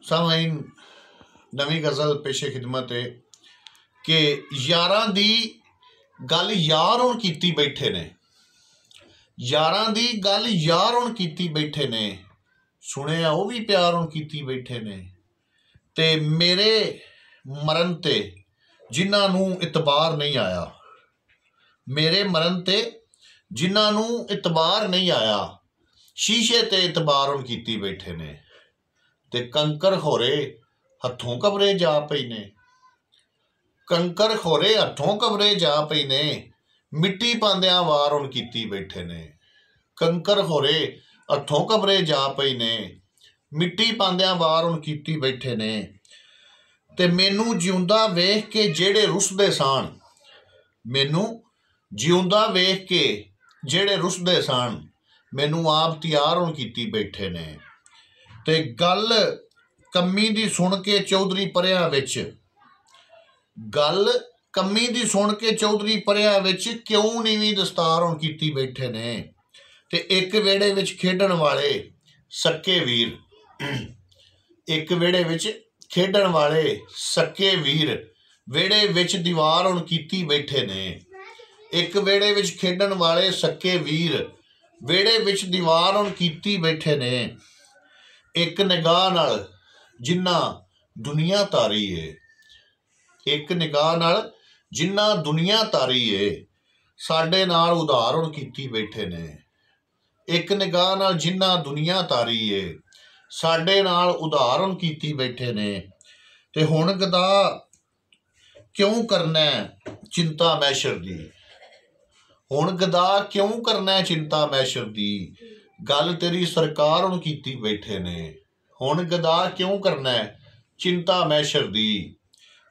सामाइन नवी गज़ल पेशे खिदमत है कि यारां दी गल यार हुण कीती बैठे ने, यारां दी गल यार हुण कीती बैठे ने, सुने वो भी प्यार हुण कीती बैठे ने। ते मेरे मरन ते जिन्हां नूं इतबार नहीं आया, मेरे मरन ते जिन्हां नूं इतबार नहीं आया, शीशे ते इतबार हुण कीती बैठे ने। ते कंकर खोरे हथों कबरे जा पई ने, कंकर खोरे हथों कबरे जा पई ने, मिट्टी पांदियां वार हुण कीती बैठे ने। कंकर खोरे हथों कबरे जा पई ने, मिट्टी पांदियां वार हुण कीती बैठे ने। ते मैनू जिउंदा वेख के जेड़े रुसदे सन, मैनू जिउंदा वेख के जेड़े रुसदे सन, मैनू आप तैयार हुण कीती बैठे ने। ते गल कम्मी दी सुन के चौधरी परियां विच, गल कम्मी दी सुन के चौधरी परियां विच क्यों नीवीं दस्तार हुण कीती बैठे ने। ते एक वेड़े विच खेडण वाले सक्के वीर, एक वेड़े विच खेडण वाले सक्के वीर, वेड़े विच दीवार हुण कीती बैठे ने। एक वेड़े विच खेडण वाले सक्के वीर, वेड़े विच दीवार हुण कीती बैठे ने। एक निगाह नाल जिन्ना दुनिया तारी है, एक निगाह नाल जिन्ना दुनिया तारी है, साडे नाल उधार हुण कीती बैठे ने। एक निगाह नाल जिन्ना दुनिया तारी है, साडे नाल उधार हुण कीती बैठे ने। ते हुण गदा क्यों करना चिंता मैशर दी, हुण गदा क्यों करना चिंता मैशर दी, गल तेरी सरकार हुण कीती बैठे ने। हुण गदा क्यों करना चिंता मैशर दी,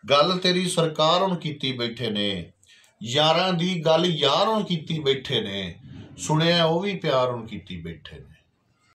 गल तेरी सरकार हुण कीती बैठे ने। यारां दी गल यार हुण कीती बैठे ने, सुनिया वो भी प्यार हुण कीती बैठे ने।